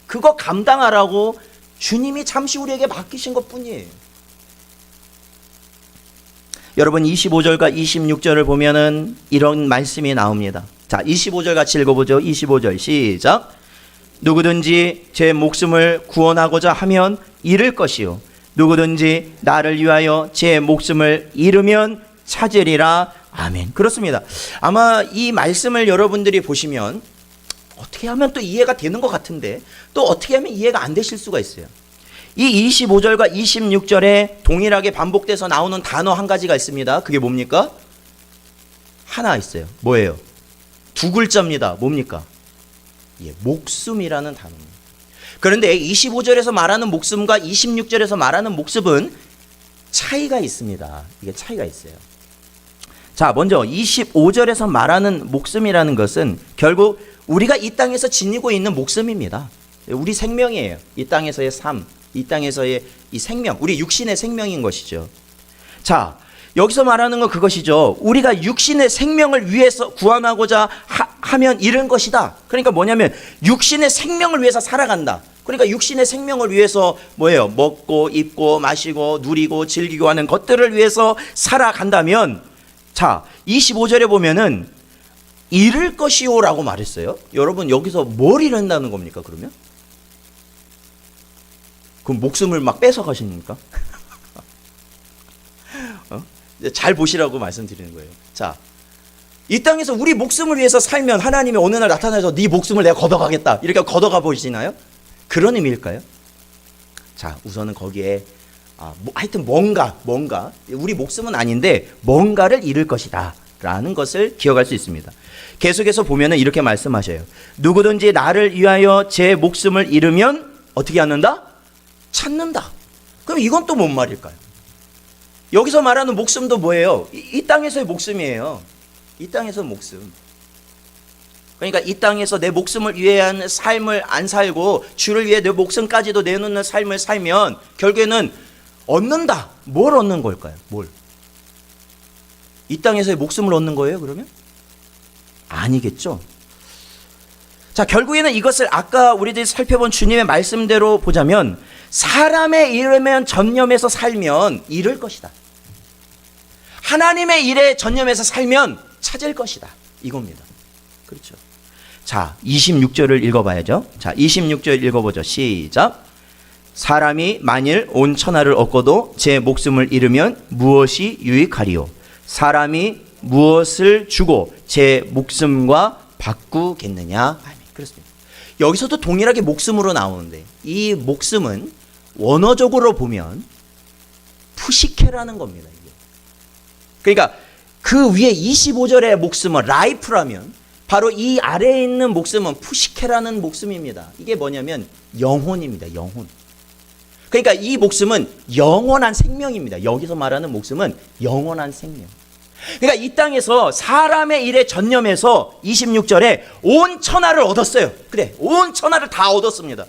그거 감당하라고 주님이 잠시 우리에게 맡기신 것뿐이에요. 여러분 25절과 26절을 보면은 이런 말씀이 나옵니다. 자, 25절 같이 읽어보죠. 25절 시작. 누구든지 제 목숨을 구원하고자 하면 잃을 것이요 누구든지 나를 위하여 제 목숨을 잃으면 찾으리라. 아멘. 그렇습니다. 아마 이 말씀을 여러분들이 보시면 어떻게 하면 또 이해가 되는 것 같은데 또 어떻게 하면 이해가 안 되실 수가 있어요. 이 25절과 26절에 동일하게 반복돼서 나오는 단어 한 가지가 있습니다. 그게 뭡니까? 하나 있어요. 뭐예요? 두 글자입니다. 뭡니까? 예, 목숨이라는 단어입니다. 그런데 25절에서 말하는 목숨과 26절에서 말하는 목숨은 차이가 있습니다. 이게 차이가 있어요. 자, 먼저 25절에서 말하는 목숨이라는 것은 결국 우리가 이 땅에서 지니고 있는 목숨입니다. 우리 생명이에요. 이 땅에서의 삶, 이 땅에서의 이 생명, 우리 육신의 생명인 것이죠. 자, 여기서 말하는 건 그것이죠. 우리가 육신의 생명을 위해서 구원하고자 하면 이런 것이다. 그러니까 뭐냐면 육신의 생명을 위해서 살아간다. 그러니까 육신의 생명을 위해서 뭐예요? 먹고 입고 마시고 누리고 즐기고 하는 것들을 위해서 살아간다면, 자, 25절에 보면은 잃을 것이요라고 말했어요. 여러분 여기서 뭘 잃는다는 겁니까? 그러면? 그럼 목숨을 막 뺏어 가십니까? 잘 보시라고 말씀드리는 거예요. 자, 이 땅에서 우리 목숨을 위해서 살면 하나님이 어느 날 나타나서 네 목숨을 내가 걷어가겠다 이렇게 걷어가 보시나요? 그런 의미일까요? 자, 우선은 거기에 하여튼 뭔가 우리 목숨은 아닌데 뭔가를 잃을 것이다 라는 것을 기억할 수 있습니다. 계속해서 보면은 이렇게 말씀하셔요. 누구든지 나를 위하여 제 목숨을 잃으면 어떻게 하는다? 찾는다. 그럼 이건 또 뭔 말일까요? 여기서 말하는 목숨도 뭐예요? 이 땅에서의 목숨이에요. 이 땅에서 목숨. 그러니까 이 땅에서 내 목숨을 위한 삶을 안 살고 주를 위해 내 목숨까지도 내놓는 삶을 살면 결국에는 얻는다. 뭘 얻는 걸까요? 뭘? 이 땅에서의 목숨을 얻는 거예요, 그러면? 아니겠죠. 자, 결국에는 이것을 아까 우리들이 살펴본 주님의 말씀대로 보자면 사람의 일에만 전념해서 살면 잃을 것이다. 하나님의 일에 전념해서 살면 찾을 것이다. 이겁니다. 그렇죠. 자, 26절을 읽어봐야죠. 자, 26절 읽어보죠. 시작. 사람이 만일 온 천하를 얻고도 제 목숨을 잃으면 무엇이 유익하리요? 사람이 무엇을 주고 제 목숨과 바꾸겠느냐? 아멘. 그렇습니다. 여기서도 동일하게 목숨으로 나오는데 이 목숨은 원어적으로 보면 푸시케라는 겁니다. 이게. 그러니까 그 위에 25절의 목숨은 라이프라면 바로 이 아래에 있는 목숨은 푸시케라는 목숨입니다. 이게 뭐냐면 영혼입니다. 영혼. 그러니까 이 목숨은 영원한 생명입니다. 여기서 말하는 목숨은 영원한 생명. 그러니까 이 땅에서 사람의 일에 전념해서 26절에 온 천하를 얻었어요. 그래, 온 천하를 다 얻었습니다.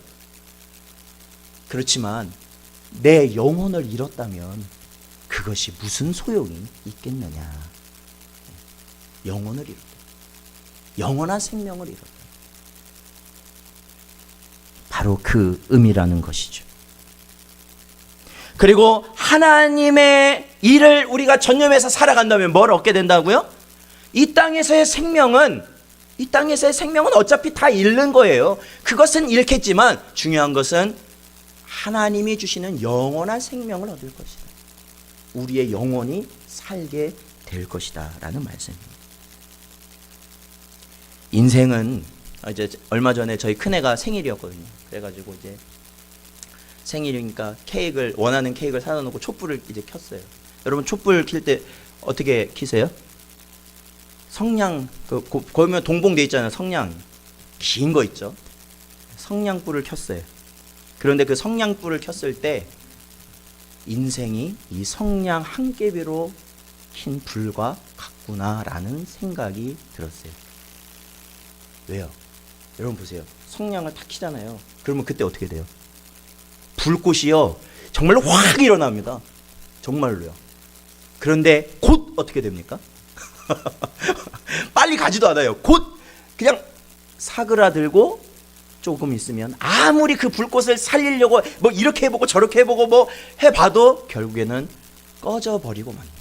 그렇지만 내 영혼을 잃었다면 그것이 무슨 소용이 있겠느냐. 영혼을 잃었다. 영원한 생명을 잃었다. 바로 그 의미라는 것이죠. 그리고 하나님의 일을 우리가 전념해서 살아간다면 뭘 얻게 된다고요? 이 땅에서의 생명은 어차피 다 잃는 거예요. 그것은 잃겠지만 중요한 것은 하나님이 주시는 영원한 생명을 얻을 것이다. 우리의 영혼이 살게 될 것이다 라는 말씀입니다. 인생은 이제 얼마 전에 저희 큰애가 생일이었거든요. 그래가지고 이제 생일이니까 원하는 케이크를 사다 놓고 촛불을 이제 켰어요. 여러분 촛불 킬 때 어떻게 키세요? 성냥 거기 보면 동봉돼 있잖아요. 성냥 긴 거 있죠. 성냥불을 켰어요. 그런데 그 성냥불을 켰을 때 인생이 이 성냥 한 개비로 킨 불과 같구나라는 생각이 들었어요. 왜요? 여러분 보세요. 성냥을 탁 켜잖아요. 그러면 그때 어떻게 돼요? 불꽃이요 정말로 확 일어납니다. 정말로요. 그런데 곧 어떻게 됩니까? 빨리 가지도 않아요. 곧 그냥 사그라들고 조금 있으면 아무리 그 불꽃을 살리려고 뭐 이렇게 해보고 저렇게 해보고 뭐 해봐도 결국에는 꺼져버리고 맙니다.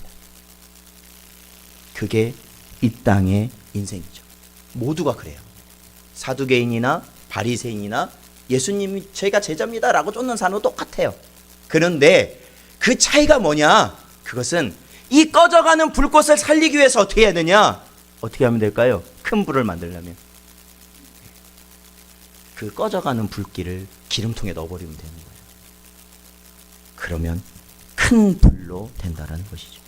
그게 이 땅의 인생이죠. 모두가 그래요. 사두개인이나 바리새인이나 예수님이 제가 제자입니다 라고 쫓는 사람은 똑같아요. 그런데 그 차이가 뭐냐? 그것은 이 꺼져가는 불꽃을 살리기 위해서 어떻게 해야 되냐? 어떻게 하면 될까요? 큰 불을 만들려면 그 꺼져가는 불길을 기름통에 넣어버리면 되는 거예요. 그러면 큰 불로 된다는 것이죠.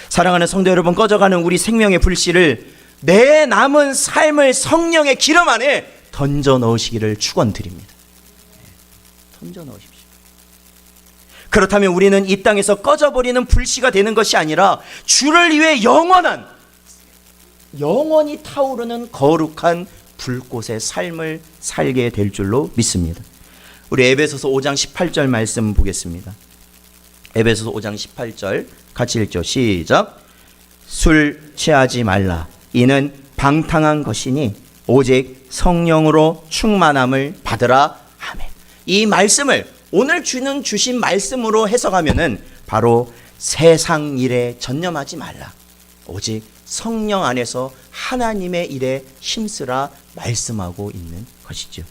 사랑하는 성도 여러분, 꺼져가는 우리 생명의 불씨를 내 남은 삶을 성령의 기름 안에 던져 넣으시기를 축원드립니다. 던져 넣으십시오. 그렇다면 우리는 이 땅에서 꺼져버리는 불씨가 되는 것이 아니라 주를 위해 영원히 타오르는 거룩한 불꽃의 삶을 살게 될 줄로 믿습니다. 우리 에베소서 5장 18절 말씀 보겠습니다. 에베소서 5장 18절 같이 읽죠. 시작. 술 취하지 말라. 이는 방탕한 것이니 오직 성령으로 충만함을 받으라. 아멘. 이 말씀을 오늘 주신 말씀으로 해석하면은 바로 세상 일에 전념하지 말라. 오직 성령 안에서 하나님의 일에 힘쓰라 말씀하고 있는 것이죠.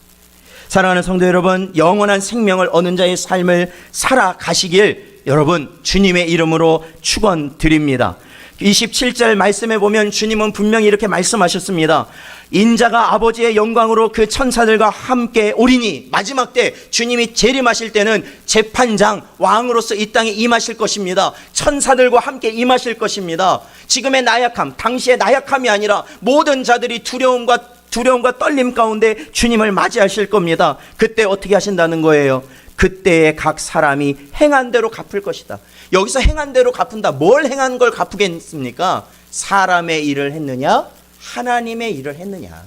사랑하는 성도 여러분, 영원한 생명을 얻는 자의 삶을 살아가시길 여러분 주님의 이름으로 축원드립니다. 27절 말씀에 보면 주님은 분명히 이렇게 말씀하셨습니다. 인자가 아버지의 영광으로 그 천사들과 함께 오리니, 마지막 때 주님이 재림하실 때는 재판장 왕으로서 이 땅에 임하실 것입니다. 천사들과 함께 임하실 것입니다. 지금의 나약함, 당시의 나약함이 아니라 모든 자들이 두려움과 떨림 가운데 주님을 맞이하실 겁니다. 그때 어떻게 하신다는 거예요? 그때에 각 사람이 행한 대로 갚을 것이다. 여기서 행한 대로 갚은다. 뭘 행한 걸 갚으겠습니까? 사람의 일을 했느냐? 하나님의 일을 했느냐?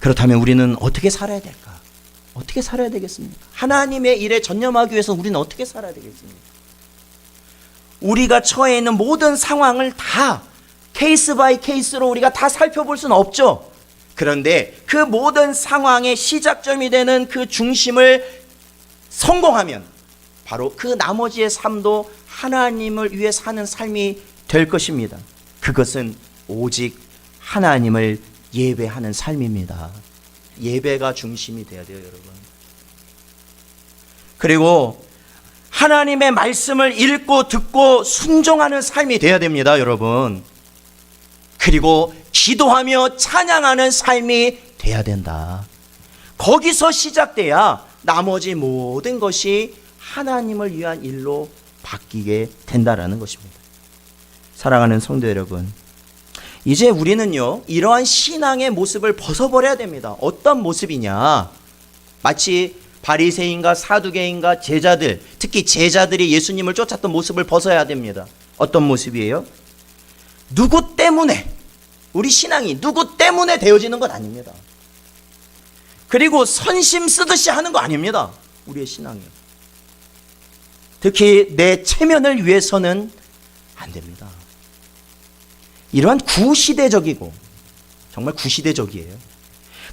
그렇다면 우리는 어떻게 살아야 될까? 어떻게 살아야 되겠습니까? 하나님의 일에 전념하기 위해서 우리는 어떻게 살아야 되겠습니까? 우리가 처해 있는 모든 상황을 다 케이스 바이 케이스로 우리가 다 살펴볼 수는 없죠. 그런데 그 모든 상황의 시작점이 되는 그 중심을 성공하면 바로 그 나머지의 삶도 하나님을 위해 사는 삶이 될 것입니다. 그것은 오직 하나님을 예배하는 삶입니다. 예배가 중심이 돼야 돼요, 여러분. 그리고 하나님의 말씀을 읽고 듣고 순종하는 삶이 돼야 됩니다, 여러분. 그리고 기도하며 찬양하는 삶이 돼야 된다. 거기서 시작돼야 나머지 모든 것이 하나님을 위한 일로 바뀌게 된다라는 것입니다. 사랑하는 성도 여러분, 이제 우리는요, 이러한 신앙의 모습을 벗어버려야 됩니다. 어떤 모습이냐? 마치 바리새인과 사두개인과 제자들, 특히 제자들이 예수님을 쫓았던 모습을 벗어야 됩니다. 어떤 모습이에요? 누구 때문에, 우리 신앙이 누구 때문에 되어지는 건 아닙니다. 그리고 선심 쓰듯이 하는 거 아닙니다. 우리의 신앙이. 특히 내 체면을 위해서는 안 됩니다. 이러한 구시대적이고 정말 구시대적이에요.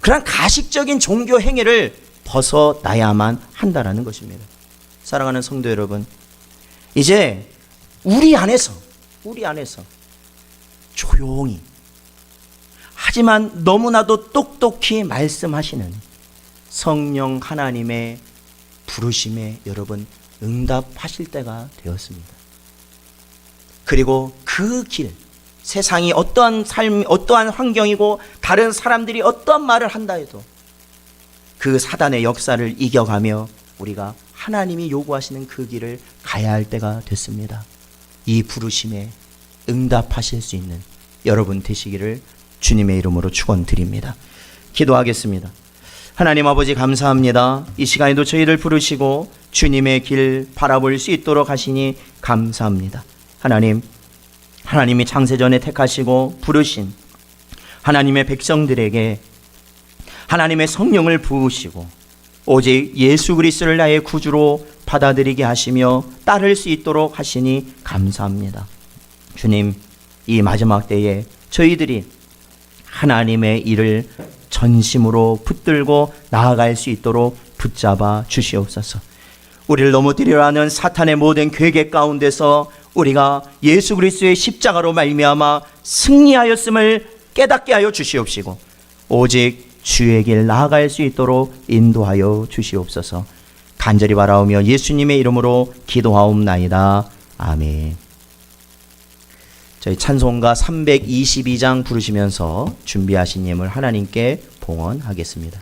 그러한 가식적인 종교 행위를 벗어나야만 한다라는 것입니다. 사랑하는 성도 여러분, 이제 우리 안에서 조용히 하지만 너무나도 똑똑히 말씀하시는 성령 하나님의 부르심에 여러분 응답하실 때가 되었습니다. 그리고 그 길, 세상이 어떠한 삶, 어떠한 환경이고 다른 사람들이 어떠한 말을 한다 해도 그 사단의 역사를 이겨가며 우리가 하나님이 요구하시는 그 길을 가야 할 때가 됐습니다. 이 부르심에 응답하실 수 있는 여러분 되시기를 주님의 이름으로 축원드립니다. 기도하겠습니다. 하나님 아버지 감사합니다. 이 시간에도 저희를 부르시고 주님의 길 바라볼 수 있도록 하시니 감사합니다. 하나님이 창세전에 택하시고 부르신 하나님의 백성들에게 하나님의 성령을 부으시고 오직 예수 그리스도를 나의 구주로 받아들이게 하시며 따를 수 있도록 하시니 감사합니다. 주님, 이 마지막 때에 저희들이 하나님의 일을 전심으로 붙들고 나아갈 수 있도록 붙잡아 주시옵소서. 우리를 넘어뜨리려 하는 사탄의 모든 괴계 가운데서 우리가 예수 그리스도의 십자가로 말미암아 승리하였음을 깨닫게 하여 주시옵시고 오직 주의 길 나아갈 수 있도록 인도하여 주시옵소서. 간절히 바라오며 예수님의 이름으로 기도하옵나이다. 아멘. 저희 찬송가 322장 부르시면서 준비하신 예물 하나님께 봉헌하겠습니다.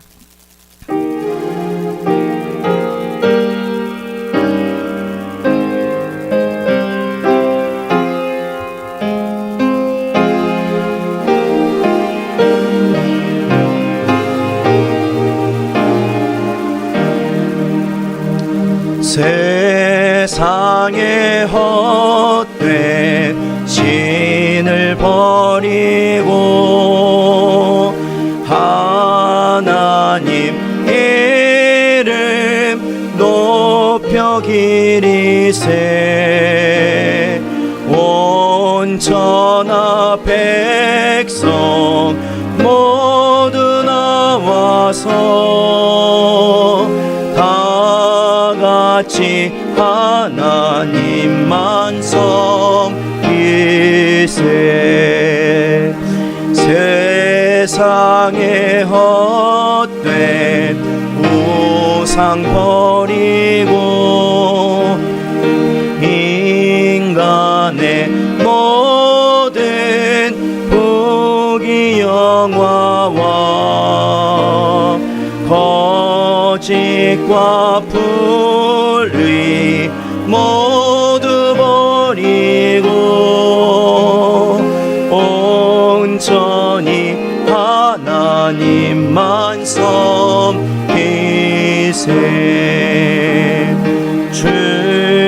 세상의 헛된 신을 버리고 하나님 이름 높여 기리세. 온 천하 백성 모두 나와서 같이 하나님만 섬기세. 세상의 헛된 우상 버리고 인간의 모든 부귀영화와 거짓과 불의 모두 버리고 온전히 하나님만 섬기세.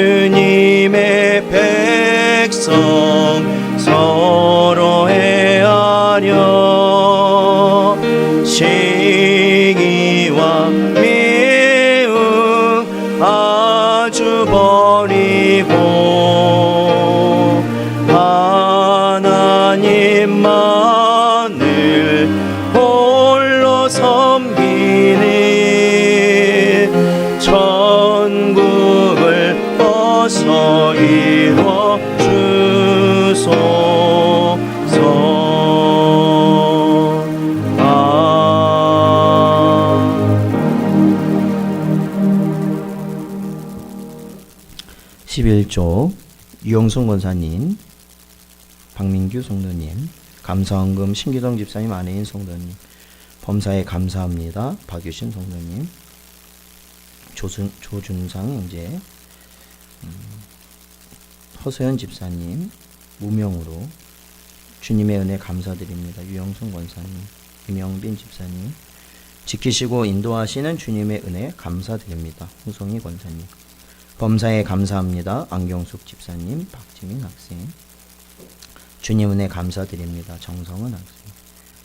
주님의 백성 서로 헤아려 시기와 미움 아주 버리고 하나님만을 홀로 섬기니 천국을 어서 이뤄 주소서. 11조 유영순 권사님, 박민규 성도님, 감사헌금 신기동 집사님, 아내인 성도님, 범사에 감사합니다. 박유신 성도님, 조준상 형제, 허서연 집사님, 무명으로 주님의 은혜 감사드립니다. 유영순 권사님, 김영빈 집사님, 지키시고 인도하시는 주님의 은혜 감사드립니다. 홍성희 권사님, 범사에 감사합니다. 안경숙 집사님, 박지민 학생, 주님 은혜 감사드립니다. 정성은 학생,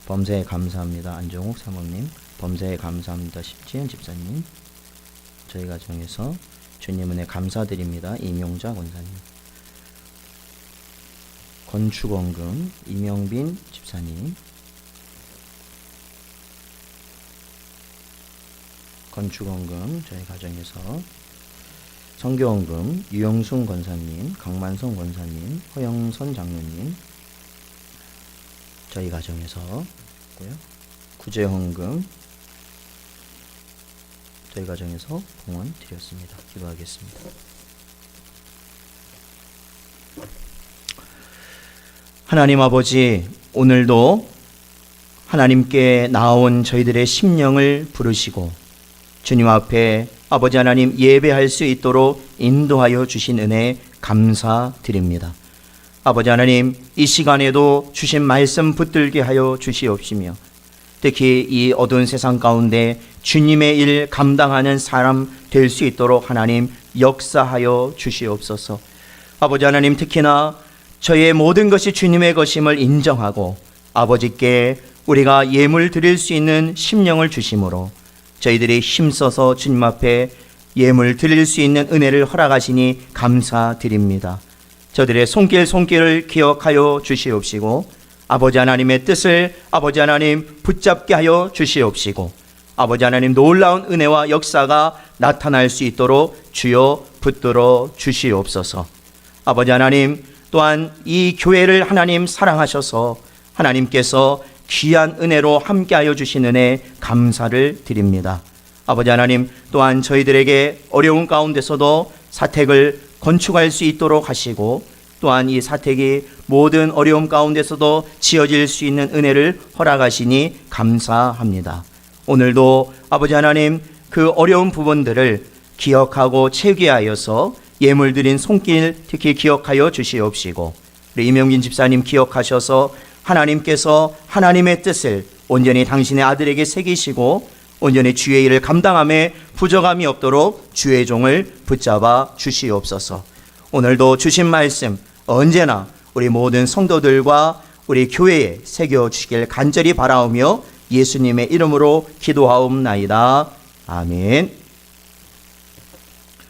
범사에 감사합니다. 안정욱 사모님, 범사에 감사합니다. 심지은 집사님, 저희 가정에서 주님 은혜 감사드립니다. 이명자 권사님, 건축원금 이명빈 집사님, 건축원금 저희 가정에서 성교원금 유영순 권사님, 강만성 권사님, 허영선 장로님, 저희 가정에서 있고요. 구제헌금 저희 가정에서 봉헌 드렸습니다. 기도하겠습니다. 하나님 아버지, 오늘도 하나님께 나온 저희들의 심령을 부르시고 주님 앞에 아버지 하나님 예배할 수 있도록 인도하여 주신 은혜 감사드립니다. 아버지 하나님, 이 시간에도 주신 말씀 붙들게 하여 주시옵시며 특히 이 어두운 세상 가운데 주님의 일 감당하는 사람 될 수 있도록 하나님 역사하여 주시옵소서. 아버지 하나님, 특히나 저의 모든 것이 주님의 것임을 인정하고 아버지께 우리가 예물 드릴 수 있는 심령을 주심으로 저희들이 힘써서 주님 앞에 예물 드릴 수 있는 은혜를 허락하시니 감사드립니다. 저들의 손길을 기억하여 주시옵시고 아버지 하나님의 뜻을 아버지 하나님 붙잡게 하여 주시옵시고 아버지 하나님 놀라운 은혜와 역사가 나타날 수 있도록 주여 붙들어 주시옵소서. 아버지 하나님 또한 이 교회를 하나님 사랑하셔서 하나님께서 귀한 은혜로 함께하여 주신 은혜 감사를 드립니다. 아버지 하나님 또한 저희들에게 어려운 가운데서도 사택을 건축할 수 있도록 하시고 또한 이 사택이 모든 어려움 가운데서도 지어질 수 있는 은혜를 허락하시니 감사합니다. 오늘도 아버지 하나님 그 어려운 부분들을 기억하고 체계하여서 예물 드린 손길 특히 기억하여 주시옵시고 우리 이명진 집사님 기억하셔서 하나님께서 하나님의 뜻을 온전히 당신의 아들에게 새기시고 온전히 주의 일을 감당함에 부족함이 없도록 주의 종을 붙잡아 주시옵소서. 오늘도 주신 말씀 언제나 우리 모든 성도들과 우리 교회에 새겨주시길 간절히 바라오며 예수님의 이름으로 기도하옵나이다. 아멘.